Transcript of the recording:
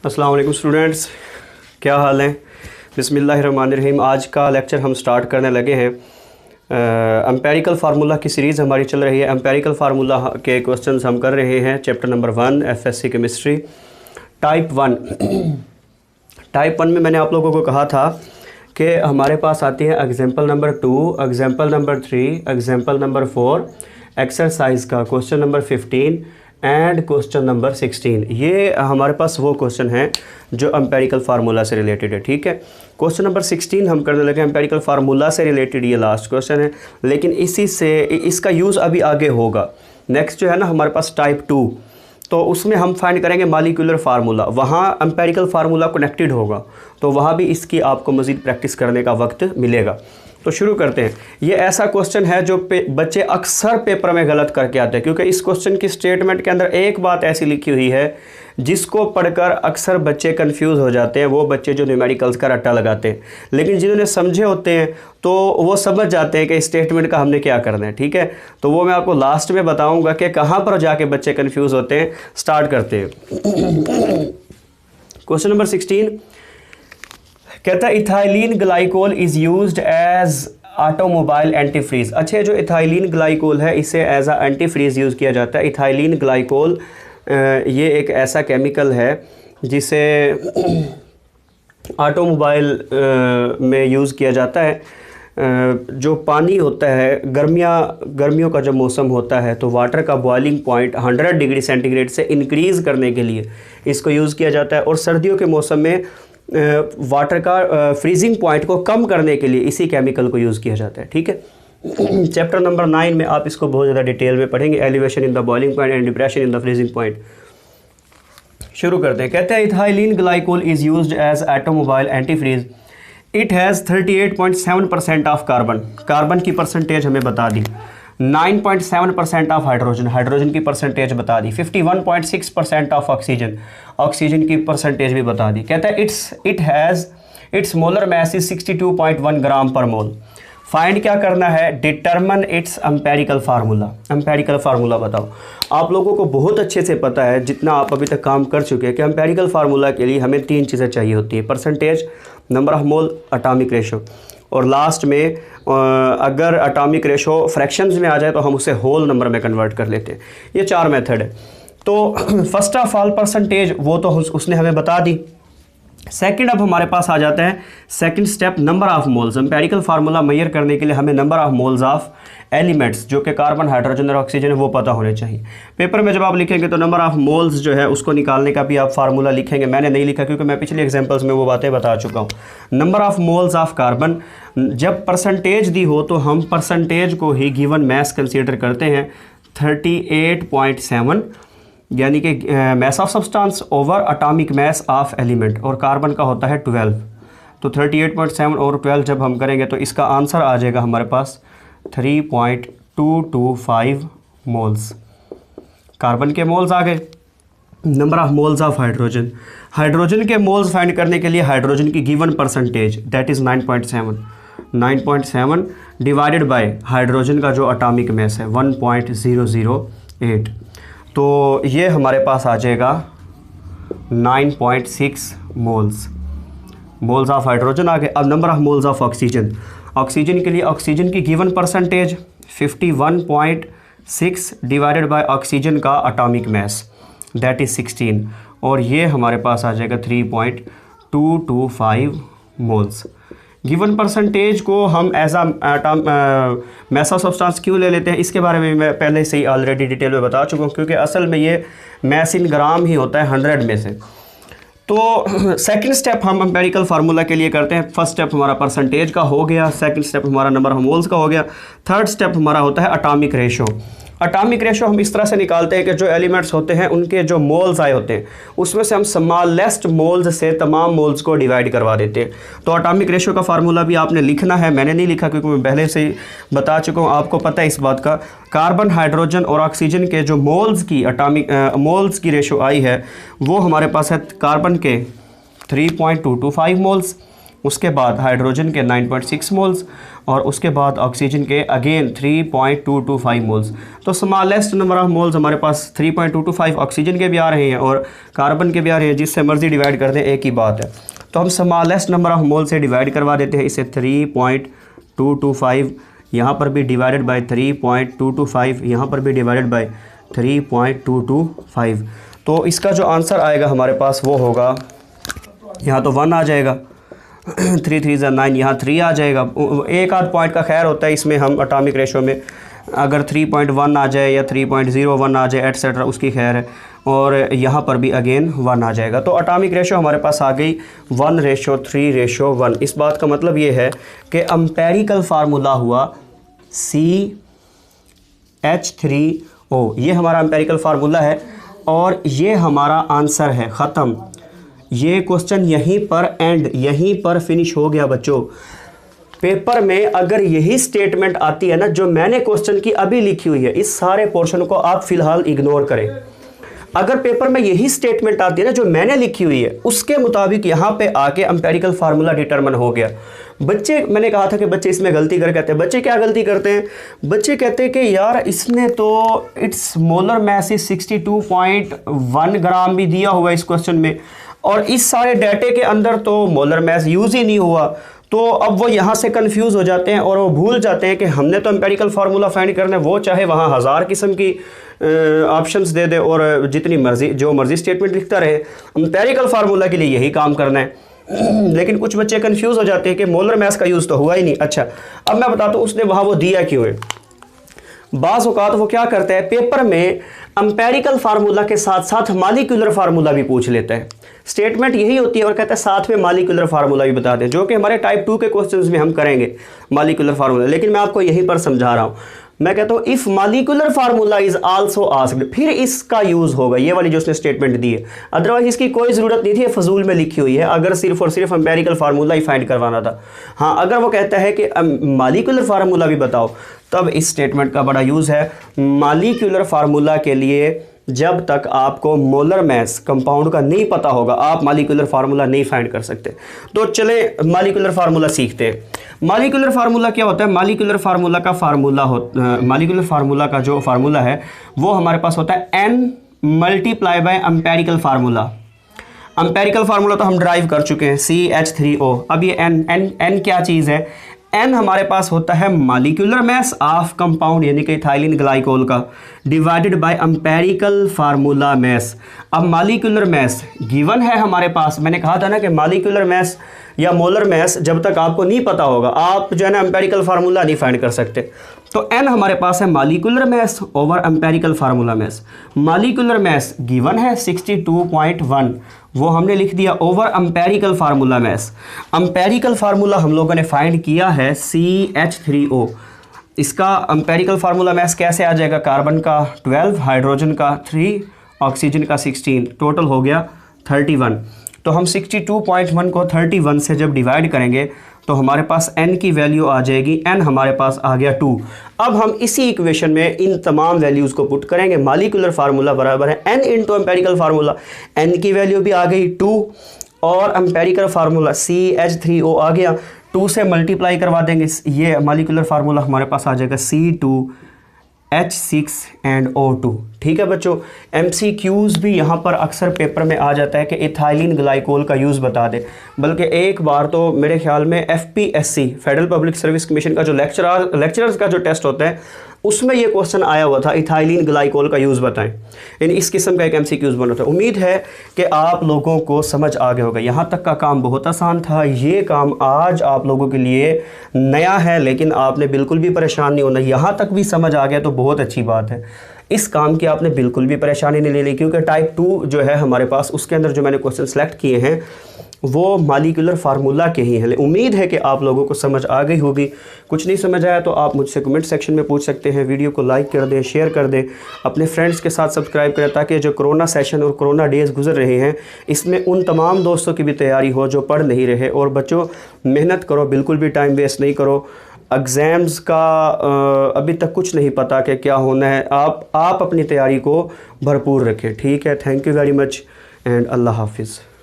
अस्सलाम वालेकुम स्टूडेंट्स, क्या हाल है। बिस्मिल्लाहिर्रहमानिर्रहीम। आज का लेक्चर हम स्टार्ट करने लगे हैं। एम्पेरिकल फार्मूला की सीरीज़ हमारी चल रही है। एम्पेरिकल फार्मूला के क्वेश्चंस हम कर रहे हैं chapter number 1 FSc chemistry type 1। Type 1 में मैंने आप लोगों को कहा था कि हमारे पास आती है example number 2, example number 3, example number 4, exercise का question number 15 and question number 16। ये हमारे पास वो क्वेश्चन हैं जो एम्पेरिकल फार्मूला से रिलेटेड है। ठीक है, क्वेश्चन नंबर 16 हम करने लगे एम्पेरिकल फार्मूला से रिलेटेड। ये लास्ट क्वेश्चन है, लेकिन इसी से इसका यूज़ अभी आगे होगा। नेक्स्ट जो है ना हमारे पास टाइप 2, तो उसमें हम फाइंड करेंगे मॉलिक्यूलर फार्मूला। वहाँ एम्पेरिकल फार्मूला कनेक्टेड होगा, तो वहाँ भी इसकी आपको मज़ीद प्रैक्टिस करने का वक्त मिलेगा। तो शुरू करते हैं। ये ऐसा क्वेश्चन है जो बच्चे अक्सर पेपर में गलत करके आते हैं, क्योंकि इस क्वेश्चन की स्टेटमेंट के अंदर एक बात ऐसी लिखी हुई है जिसको पढ़कर अक्सर बच्चे कंफ्यूज हो जाते हैं। वो बच्चे जो न्यूमेरिकल्स का रट्टा लगाते हैं, लेकिन जिन्होंने समझे होते हैं तो वो समझ जाते हैं कि इस स्टेटमेंट का हमने क्या करना है। ठीक है, तो वो मैं आपको लास्ट में बताऊँगा कि कहाँ पर जाके बच्चे कन्फ्यूज़ होते हैं। स्टार्ट करते हैं। क्वेश्चन नंबर 16 कहता है ethylene glycol is used as automobile antifreeze. अच्छा, जो इथाइलिन ग्लाइकोल है इसे एज आ एंटीफ्रीज यूज़ किया जाता है। इथाइलिन ग्लाइकोल ये एक ऐसा केमिकल है जिसे ऑटोमोबाइल में यूज़ किया जाता है। जो पानी होता है, गर्मियों का जब मौसम होता है तो वाटर का बॉइलिंग पॉइंट 100 डिग्री सेंटीग्रेड से इंक्रीज़ करने के लिए इसको यूज़ किया जाता है, और सर्दियों के मौसम में वाटर का फ्रीजिंग पॉइंट को कम करने के लिए इसी केमिकल को यूज़ किया जाता है। ठीक है, चैप्टर नंबर 9 में आप इसको बहुत ज़्यादा डिटेल में पढ़ेंगे, elevation in the boiling point and depression in the freezing point. शुरू करते हैं। कहते हैं ethylene glycol is used as automobile antifreeze. It has 38.7% of carbon की परसेंटेज हमें बता दी, 9.7% ऑफ हाइड्रोजन की परसेंटेज बता दी, 51.6% ऑफ ऑक्सीजन की परसेंटेज भी बता दी। कहता है it's molar mass is 62.1 gram per mole. Find क्या करना है, डिटरमिन इट्स एम्पेरिकल फार्मूला बताओ। आप लोगों को बहुत अच्छे से पता है, जितना आप अभी तक काम कर चुके हैं, कि एम्पेरिकल फार्मूला के लिए हमें 3 चीज़ें चाहिए होती है: percentage, number of mole, atomic ratio, और लास्ट में अगर एटॉमिक रेशो फ्रैक्शंस में आ जाए तो हम उसे होल नंबर में कन्वर्ट कर लेते हैं। ये 4 मेथड है। तो फर्स्ट ऑफ ऑल परसेंटेज वो तो उसने हमें बता दी। सेकंड अब हमारे पास आ जाता है second step, number of moles. Empirical formula measure करने के लिए हमें number of moles of elements जो कि कार्बन, हाइड्रोजन और ऑक्सीजन है वो पता होने चाहिए। पेपर में जब आप लिखेंगे तो नंबर ऑफ मोल्स जो है उसको निकालने का भी आप फार्मूला लिखेंगे। मैंने नहीं लिखा क्योंकि मैं पिछले एग्जाम्पल्स में वो बातें बता चुका हूँ। Number of moles of carbon, जब परसेंटेज दी हो तो हम परसेंटेज को ही गिवन मैस कंसीडर करते हैं, 38.7 यानी कि mess of substance over atomic mass of element, और कार्बन का होता है 12। तो 38.7 और 12 जब हम करेंगे तो इसका आंसर आ जाएगा हमारे पास 3.225 मोल्स। कार्बन के मोल्स आ गए। Number of moles of hydrogen के मोल्स फाइंड करने के लिए हाइड्रोजन की given percentage that is 9.7 divided by hydrogen का जो एटॉमिक मैस है 1.008, तो ये हमारे पास आ जाएगा 9.6 मोल्स ऑफ हाइड्रोजन आ गए। अब number of moles of oxygen के लिए ऑक्सीजन की given percentage 51.6 divided by oxygen का एटॉमिक मैस दैट इज़ 16, और ये हमारे पास आ जाएगा 3.225 मोल्स। गिवन परसेंटेज को हम as a mass of substance क्यों ले लेते हैं, इसके बारे में मैं पहले से ही ऑलरेडी डिटेल में बता चुका हूँ, क्योंकि असल में ये मैस इन ग्राम ही होता है 100 में से। तो सेकंड स्टेप हम एम्पेरिकल फार्मूला के लिए करते हैं। फर्स्ट स्टेप हमारा परसेंटेज का हो गया, सेकंड स्टेप हमारा नंबर ऑफ मोल्स का हो गया, थर्ड स्टेप हमारा होता है एटॉमिक रेशो। एटॉमिक रेशो हम इस तरह से निकालते हैं कि जो एलिमेंट्स होते हैं उनके जो मोल्स आए होते हैं उसमें से हम स्मॉलेस्ट मोल्स से तमाम मोल्स को डिवाइड करवा देते हैं। तो एटॉमिक रेशो का फार्मूला भी आपने लिखना है, मैंने नहीं लिखा क्योंकि मैं पहले से ही बता चुका हूँ, आपको पता है इस बात का। कार्बन, हाइड्रोजन और ऑक्सीजन के जो मोल्स की रेशो आई है वो हमारे पास है कार्बन के 3.225 मोल्स, उसके बाद हाइड्रोजन के 9.6 मोल्स और उसके बाद ऑक्सीजन के अगेन 3.225 मोल्स। तो स्मॉलेस्ट नंबर ऑफ मोल्स हमारे पास 3.225 ऑक्सीजन के भी आ रहे हैं और कार्बन के भी आ रहे हैं, जिससे मर्जी डिवाइड कर दें एक ही बात है। तो हम स्मॉलेस्ट नंबर ऑफ मोल से डिवाइड करवा देते हैं इसे 3.225, यहाँ पर भी डिवाइडेड बाय 3.225, यहाँ पर भी डिवाइडेड बाय 3.225। तो इसका जो आंसर आएगा हमारे पास वो होगा, यहाँ तो 1 आ जाएगा, 3 3 9, यहाँ 3 आ जाएगा। एक आध पॉइंट का खैर होता है इसमें, हम एटॉमिक रेशो में अगर 3.1 आ जाए या 3.01 आ जाए एटसेट्रा, उसकी खैर है। और यहाँ पर भी अगेन 1 आ जाएगा। तो एटॉमिक रेशो हमारे पास आ गई 1:3:1। इस बात का मतलब ये है कि एम्पेरिकल फार्मूला हुआ CH3O, ये हमारा एम्पेरिकल फार्मूला है और ये हमारा आंसर है। ख़त्म, ये क्वेश्चन यहीं पर एंड, यहीं पर फिनिश हो गया बच्चों। पेपर में अगर यही स्टेटमेंट आती है ना जो मैंने क्वेश्चन की अभी लिखी हुई है, इस सारे पोर्शन को आप फिलहाल इग्नोर करें। अगर पेपर में यही स्टेटमेंट आती है ना जो मैंने लिखी हुई है, उसके मुताबिक यहाँ पे आके एम्पेरिकल फार्मूला डिटरमिन हो गया। बच्चे, मैंने कहा था कि बच्चे इसमें गलती कर कहते हैं। बच्चे क्या गलती करते हैं? बच्चे कहते हैं कि यार इसने तो इट्स मोलर मैस इज 62.1 ग्राम भी दिया हुआ इस क्वेश्चन में, और इस सारे डाटे के अंदर तो मोलर मैस यूज़ ही नहीं हुआ। तो अब वो यहाँ से कंफ्यूज हो जाते हैं और वो भूल जाते हैं कि हमने तो एम्पेरिकल फार्मूला फाइंड करना है। वो चाहे वहाँ 1000 किस्म की ऑप्शंस दे दे और जितनी मर्जी जो मर्जी स्टेटमेंट लिखता रहे, एम्पेरिकल फार्मूला के लिए यही काम करना है। लेकिन कुछ बच्चे कंफ्यूज हो जाते हैं कि मोलर मैस का यूज़ तो हुआ ही नहीं। अच्छा, अब मैं बताता हूँ उसने वहाँ वो दिया क्यों है। बाज़ औक़ात वो क्या करता है, पेपर में एम्पेरिकल फार्मूला के साथ साथ मालिक्यूलर फार्मूला भी पूछ लेता है। स्टेटमेंट यही होती है और कहता है साथ में मालिक्यूलर फार्मूला भी बता दें, जो कि हमारे टाइप 2 के क्वेश्चंस में हम करेंगे मालिक्यूलर फार्मूला। लेकिन मैं आपको यहीं पर समझा रहा हूँ। मैं कहता हूँ if molecular formula is also asked, फिर इसका यूज़ होगा, ये वाली जो उसने स्टेटमेंट दी है। अदरवाइज इसकी कोई ज़रूरत नहीं थी, फजूल में लिखी हुई है, अगर सिर्फ और सिर्फ एम्पेरिकल फार्मूला ही फाइंड करवाना था। हाँ, अगर वो कहता है कि मालिक्यूलर फार्मूला भी बताओ, तब इस स्टेटमेंट का बड़ा यूज़ है। मालिक्यूलर फार्मूला के लिए जब तक आपको मोलर मैस कंपाउंड का नहीं पता होगा, आप मालिक्यूलर फार्मूला नहीं फाइंड कर सकते। तो चले मालिक्यूलर फार्मूला सीखते हैं। मालिक्यूलर फार्मूला क्या होता है? मालिक्यूलर फार्मूला का मालिक्यूलर फार्मूला का जो फार्मूला है वो हमारे पास होता है N multiply by empirical formula. Empirical formula तो हम ड्राइव कर चुके हैं, CH3O। अब ये N क्या चीज़ है? N हमारे पास होता है मालिक्यूलर मैस ऑफ कंपाउंड, यानी कि इथाइलिन ग्लाइकोल का, divided by empirical formula mass. अब मालिक्यूलर मैस गिवन है हमारे पास। मैंने कहा था ना कि मालिक्यूलर मैस या मोलर मैस जब तक आपको नहीं पता होगा, आप जो है ना एम्पेरिकल फार्मूला नहीं फाइंड कर सकते। तो N हमारे पास है molecular mass over empirical formula mass. Molecular mass given है 62.1, वो हमने लिख दिया over empirical formula mass. Empirical formula हम लोगों ने फाइंड किया है CH3O। इसका एम्पेरिकल फार्मूला मैस कैसे आ जाएगा? कार्बन का 12, हाइड्रोजन का 3, ऑक्सीजन का 16, टोटल हो गया 31। तो हम 62.1 को 31 से जब डिवाइड करेंगे तो हमारे पास N की वैल्यू आ जाएगी, N हमारे पास आ गया 2। अब हम इसी इक्वेशन में इन तमाम वैल्यूज़ को पुट करेंगे। मालिक्यूलर फार्मूला बराबर है N into empirical formula. N की वैल्यू भी आ गई 2 और एम्पेरिकल फार्मूला CH3O आ गया, 2 से मल्टीप्लाई करवा देंगे। ये मालिक्यूलर फार्मूला हमारे पास आ जाएगा C2H6 एंड O2। ठीक है बच्चों, MCQs भी यहाँ पर अक्सर पेपर में आ जाता है कि इथाइलिन ग्लाइकोल का यूज़ बता दे। बल्कि एक बार तो मेरे ख्याल में FPSC federal public service commission का जो लेक्चरर्स का जो टेस्ट होता है उसमें ये क्वेश्चन आया हुआ था, इथाइलिन ग्लाइकोल का यूज़ बताएं। यानी इस किस्म का एक MCQs बना था। उम्मीद है कि आप लोगों को समझ आ गया होगा। यहाँ तक का काम बहुत आसान था, ये काम आज आप लोगों के लिए नया है, लेकिन आपने बिल्कुल भी परेशान नहीं होना। यहाँ तक भी समझ आ गया तो बहुत अच्छी बात है। इस काम की आपने बिल्कुल भी परेशानी नहीं ले ली, क्योंकि टाइप 2 जो है हमारे पास, उसके अंदर जो मैंने क्वेश्चन सेलेक्ट किए हैं वो मालिक्यूलर फार्मूला के ही हैं। उम्मीद है कि आप लोगों को समझ आ गई होगी। कुछ नहीं समझ आया तो आप मुझसे कमेंट सेक्शन में पूछ सकते हैं। वीडियो को लाइक कर दें, शेयर कर दें, अपने फ्रेंड्स के साथ सब्सक्राइब करें, ताकि जो कोरोना सेशन और कोरोना डेज़ गुजर रहे हैं इसमें उन तमाम दोस्तों की भी तैयारी हो जो पढ़ नहीं रहे। और बच्चों, मेहनत करो, बिल्कुल भी टाइम वेस्ट नहीं करो। एग्ज़ाम्स का अभी तक कुछ नहीं पता कि क्या होना है। आप अपनी तैयारी को भरपूर रखें। ठीक है, thank you very much and अल्लाह हाफिज़।